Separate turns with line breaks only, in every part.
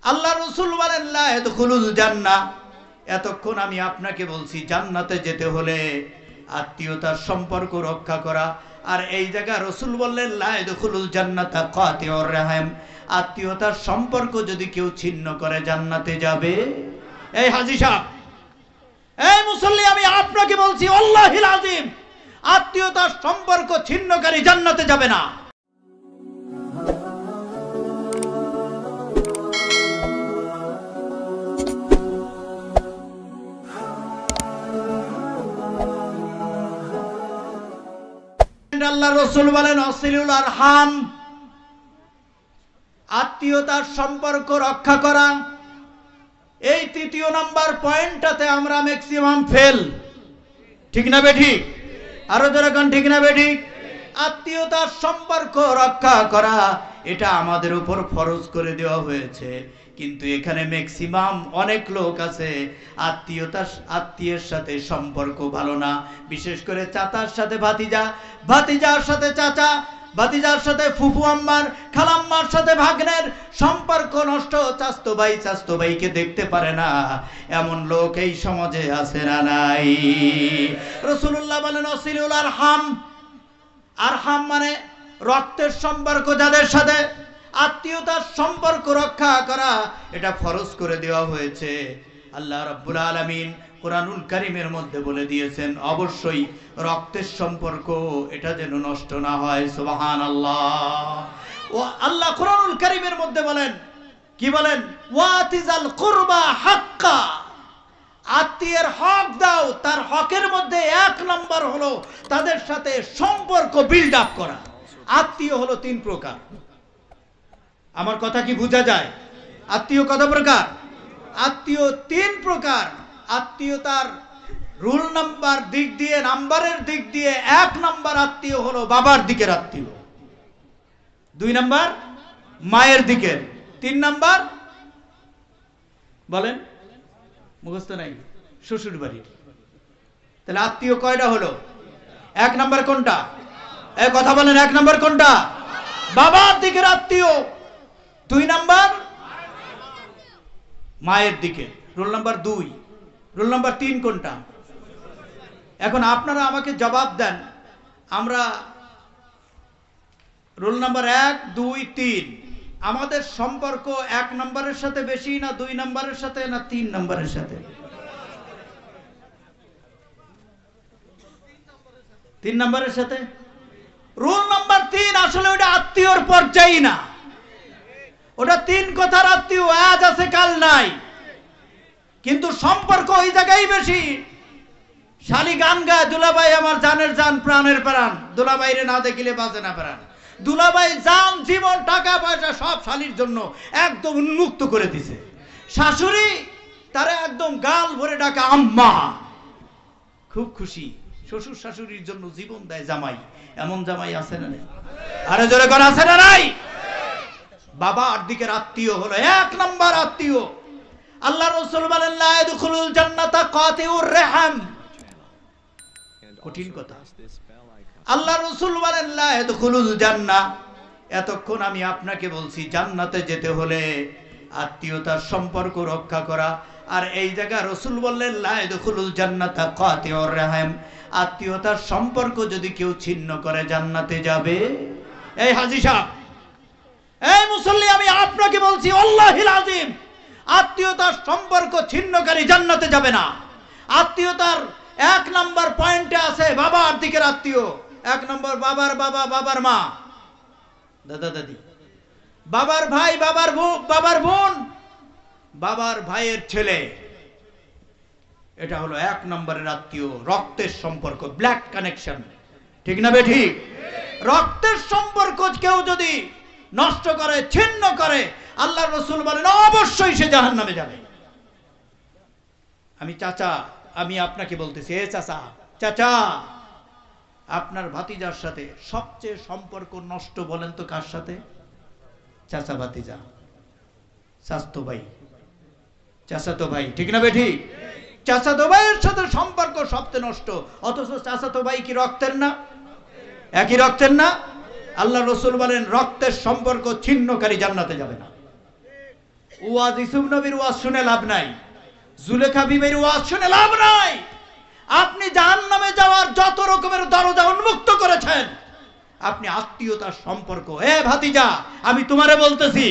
আল্লাহ রাসূল বলেন লা ইয়াদখুলুল জান্নাহ। এতক্ষণ আমি আপনাকে বলছি জান্নাতে যেতে হলে আত্মীয়তার সম্পর্ক রক্ষা করা, আর এই জায়গা রাসূল বললেন লা ইয়াদখুলুল জান্নাতা কাতিউর রাহিম। আত্মীয়তার সম্পর্ক যদি কেউ ছিন্ন করে জান্নাতে যাবে। এই হাজী সাহেব, এই মুসল্লি, আমি আপনাকে বলছি আল্লাহিল আযীম, আত্মীয়তার সম্পর্ক ছিন্নকারী জান্নাতে যাবে না। আল্লাহ রাসূল বলেন ওয়াসিলুল আরহাম, আত্মীয়তার সম্পর্ক রক্ষা করা। এই তৃতীয় নাম্বার পয়েন্টটাতে আমরা ম্যাক্সিমাম ফেল। ঠিক না বেঠিক? আরো যেরকম ঠিক না বেঠিক? আত্মীয়তার সম্পর্ক রক্ষা করা এটা আমাদের উপর ফরজ করে দেওয়া হয়েছে, কিন্তু এখানে ম্যাক্সিমাম অনেক লোক আছে আত্মীয়ের সাথে সম্পর্ক ভালো না। বিশেষ করে চাচার সাথে ভাতিজা, ভাতিজার সাথে চাচা, ভাতিজার সাথে ফুফু আম্মার, খালাম্মার সাথে ভাগ্নের সম্পর্ক নষ্ট। চাচতো ভাইকে দেখতে পারে না, এমন লোক এই সমাজে আছে না নাই? রাসূলুল্লাহ বলেন ওয়াসিলুল আরহাম। আরহাম মানে রক্তের সম্পর্ক, যাদের সাথে আত্মীয়তার সম্পর্ক রক্ষা করা এটা ফরজ করে দেওয়া হয়েছে। আল্লাহ রাব্বুল আলামিন কোরআনুল কারীমের মধ্যে বলে দিয়েছেন অবশ্যই রক্তের সম্পর্ক এটা যেন নষ্ট না হয়। সুবহানাল্লাহ। ও আল্লাহ কোরআনুল কারীমের মধ্যে বলেন, কি বলেন? ওয়াতিজাল কুরবা হাক্কা, আত্মীয়ের হক দাও। তার হকের মধ্যে এক নাম্বার হলো তাদের সাথে সম্পর্ক বিল্ড আপ করা। আত্মীয় হলো তিন প্রকার। আমার কথা কি বোঝা যায়? আত্মীয় কত প্রকার? আত্মীয় তিন প্রকার। আত্মীয়তার রুল নাম্বার দিক দিয়ে, নাম্বারের দিক দিয়ে এক নাম্বার আত্মীয় হলো বাবার দিকের আত্মীয়, দুই নাম্বার মায়ের দিকের, তিন নাম্বার বলেন মুখস্থ নাই শ্বশুর বাড়ির। তাহলে আত্মীয় কয়টা হলো? এক নাম্বার কোনটা? এই কথা বলেন, এক নাম্বার কোনটা? বাবার দিকের আত্মীয়। দুই নাম্বার মায়ের দিকে, রোল নাম্বার দুই। রোল নাম্বার তিন কোনটা? এখন আপনারা আমাকে জবাব দেন, আমরা রোল নাম্বার এক, দুই, তিন, আমাদের সম্পর্ক এক নম্বরের সাথে বেশি না দুই নম্বরের সাথে না তিন নম্বরের সাথে? তিন নম্বরের সাথে। রুল নাম্বার তিন আসলে ওটা আত্মীয়র পর্যায়ে না, ওটা তিন কথার আত্মীয়, আজ আছে কাল নাই, কিন্তু সম্পর্ক ওই জায়গায় বেশি। শালি গান গায়, দুলাভাই আমার জানের জান প্রাণের প্রাণ, দুলাভাইরে না দেখিলে বাঁচে না প্রাণ। দুলাভাই জান জীবন টাকা পয়সা সব শালির জন্য একদম উন্মুক্ত করে দিছে। শাশুড়ি তারা একদম গাল ভরে ডাকে আম্মা, খুব খুশি। শ্বশুর শাশুড়ির জন্য জীবন দেয় জামাই। এমন জামাই আছে না নাই? আরে জোরে কোন আছে না নাই? বাবার দিকের আত্মীয় হলো এক নাম্বার আত্মীয়। আল্লাহ রাসূল বলেন লা ইয়াদখুলুল জান্নাতা কাতিউর রাহিম। কঠিন কথা। আল্লাহ রাসূল বলেন লা ইয়াদখুলুল জান্নাহ। এতক্ষণ আমি আপনাকে বলছি জান্নাতে যেতে হলে আত্মীয়তার সম্পর্ক রক্ষা করা, আর এই জায়গা রাসূল বললেন লা ইয়াদখুলুল জান্নাতা কাতিউর রাহিম। আত্মীয়তার সম্পর্ক যদি কেউ ছিন্ন করে জান্নাতে যাবে। এই হাজী সাহেব, এই মুসল্লি, আমি আপনাকে বলছি আল্লাহিল আযীম, আত্মীয়তার সম্পর্ক ছিন্নকারী জান্নাতে যাবে না। আত্মীয়তার এক নাম্বার পয়েন্টে আছে বাবার দিকের আত্মীয়। এক নম্বর বাবার বাবা, বাবার মা, দাদা দাদি, বাবার ভাই, বাবার বোন, বাবার ভাইয়ের ছেলে। এটা হলো এক নম্বরের আত্মীয়, রক্তের সম্পর্ক, ব্লাড কানেকশন। ঠিক না বেঠিক? রক্তের সম্পর্ক কেউ যদি নষ্ট করে, ছিন্ন করে, আল্লাহ রাসূল বলেন অবশ্যই সে জাহান্নামে যাবে। আমি চাচা, আমি আপনাকে বলতেছি, এ চাচা, চাচা আপনার ভাতিজার সাথে সবচেয়ে সম্পর্ক নষ্ট বলেন তো কার সাথে? চাচা ভাতিজা, চাচাতো ভাই, চাচাতো ভাই। ঠিক না বেঠিক? চাচাতো ভাইয়ের সাথে সম্পর্ক সবচেয়ে নষ্ট, অথচ চাচাতো ভাই কি রক্তের না? একই রক্তের না? আল্লাহ রাসূল বলেন রক্তের সম্পর্ক ছিন্নকারী জান্নাতে যাবে না। ওয়াজ ইউসুফ নবীর ওয়াজ শুনে লাভ নাই, জুলেখা বিবির ওয়াজ শুনে লাভ নাই। আপনি জাহান্নামে যাওয়ার যত রকমের দরজা উন্মুক্ত করেছেন, আপনি আত্মীয়তার সম্পর্ক, এ ভাতিজা আমি তোমারে বলতেছি,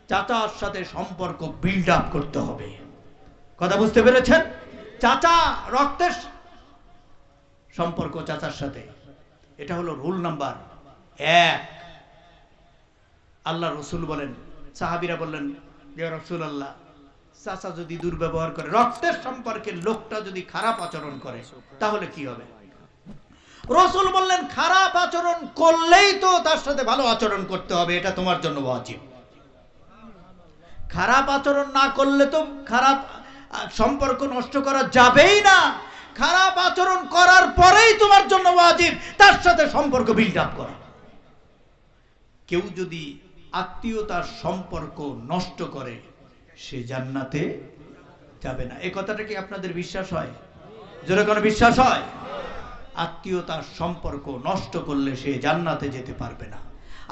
চাচার সাথে সম্পর্ক বিল্ড আপ করতে হবে। কথা বুঝতে পেরেছেন? চাচা রক্তের সম্পর্ক চাচার সাথে, এটা হলো রুল নাম্বার 1। আল্লাহ রসুল বলেন, সাহাবীরা বললেন যে রাসূলুল্লাহ, চাচা যদি দুর্ব্যবহার করে, রক্তের সম্পর্কের লোকটা যদি খারাপ আচরণ করে তাহলে কি হবে? রাসূল বললেন, খারাপ আচরণ করলেই তো তার সাথে ভালো আচরণ করতে হবে, এটা তোমার জন্য ওয়াজিব। খারাপ আচরণ না করলে তো খারাপ সম্পর্ক নষ্ট করা যাবেই না। খারাপ আচরণ করার পরেই তোমার জন্য ওয়াজিব তার সাথে সম্পর্ক বিল্ড আপ করা। কেউ যদি আত্মীয়তার সম্পর্ক নষ্ট করে সে জান্নাতে যাবে না। এই কথাটা কি আপনাদের বিশ্বাস হয়? জোরে কোনো বিশ্বাস হয়? আত্মীয়তার সম্পর্ক নষ্ট করলে সে জান্নাতে যেতে পারবে না।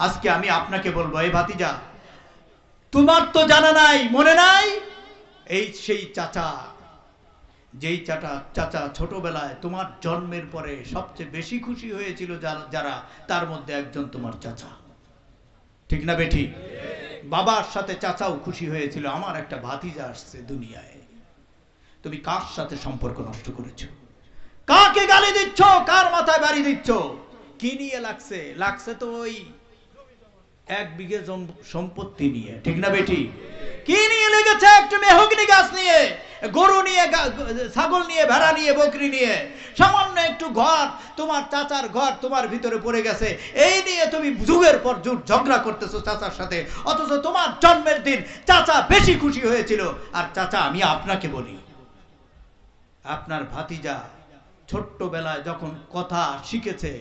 আজকে আমি আপনাকে বলবো, এই ভাতিজা, তোমার তো জানা নাই, মনে নাই, এই সেই চাচা, যেই চাচা ছোটবেলায় তোমার জন্মের পরে সবচেয়ে বেশি খুশি হয়েছিল যারা, তার মধ্যে একজন তোমার চাচা। ঠিক না বেঠি? বাবার সাথে চাচাও খুশি হয়েছিল, আমার একটা ভাতিজা আসছে দুনিয়ায়। তুমি কার সাথে সম্পর্ক নষ্ট করেছো? কাকে গালি দিচ্ছ? কার মাথায় বাড়ি দিচ্ছ? কি নিয়ে লাগছে? লাগছে তো ওই 1 বিঘে সম্পত্তি নিয়ে। ঠিক না বেঠি? কি নিয়ে লেগেছে? একটা মেহগনি গাছ নিয়ে, গরু নিয়ে, ছাগল নিয়ে, ভেড়া নিয়ে, বকরি নিয়ে, সামান্য একটু ঘর, তোমার চাচার ঘর তোমার ভিতরে পড়ে গেছে, এই নিয়ে তুমি যুগের পর যুগ ঝগড়া করতেছো চাচার সাথে। অথচ তোমার জন্মের দিন চাচা বেশি খুশি হয়েছিল। আর চাচা, আমি আপনাকে বলি, আপনার ভাতিজা ছোট্টবেলায় যখন কথা শিখেছে,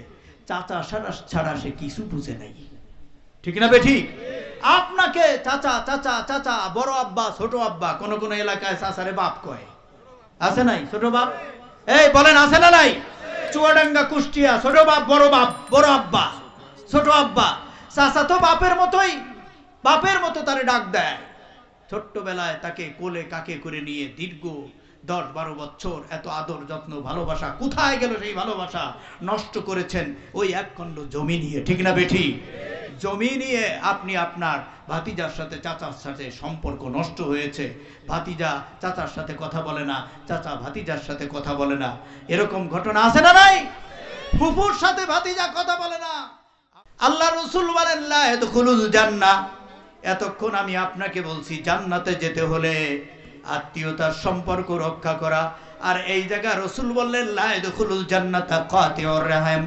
চাচা ছাড়া সে কিছু বুঝে নাই। ঠিক না বেঠি? আপনাকে চাচা চাচা চাচা, বড় আব্বা, ছোট আব্বা, কোন কোন এলাকায় চাচারে বাপ কয়, আছে নাই? ছোট বাপ, এই বলেন আছে না নাই? চুয়াডাঙ্গা, কুষ্টিয়া, ছোট বাপ, বড় আব্বা, ছোট আব্বা। চাচা তো বাপের মতোই, বাপের মতো তারে ডাক দেয়। ছোট্টবেলায় তাকে কোলে কাকে করে নিয়ে দীর্ঘ 10-12 বছর এত আদর যত্ন ভালোবাসা, কোথায় গেল সেই ভালোবাসা? নষ্ট করেছেন ওই 1 খণ্ড জমি নিয়ে। ঠিক না বেঠি? জমি নিয়ে আপনি আপনার ভাতিজার সাথে, চাচার সাথে সম্পর্ক নষ্ট হয়েছে। ভাতিজা চাচার সাথে কথা বলে না, চাচা ভাতিজার সাথে কথা বলে না। এরকম ঘটনা আছে না নাই? ফুফুর সাথে ভাতিজা কথা বলে না। আল্লাহ রাসূল বলেন, লা ইয়াদখুলুল জান্নাহ। এতক্ষণ আমি আপনাকে বলছি, জান্নাতে যেতে হলে আত্মীয়তার সম্পর্ক রক্ষা করা। আর এই জায়গায় রাসূল বললেন, লা ইয়াদখুলুল জান্নাতা কাতিউর রাহিম।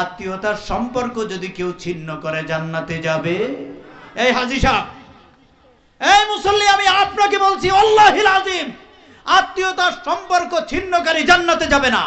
আত্মীয়তার সম্পর্ক যদি কেউ ছিন্ন করে জান্নাতে যাবে। এই হাজী সাহেব, এই মুসল্লি, আমি আপনাকে বলছি, আল্লাহিল আযীম, আত্মীয়তার সম্পর্ক ছিন্নকারী জান্নাতে যাবে না।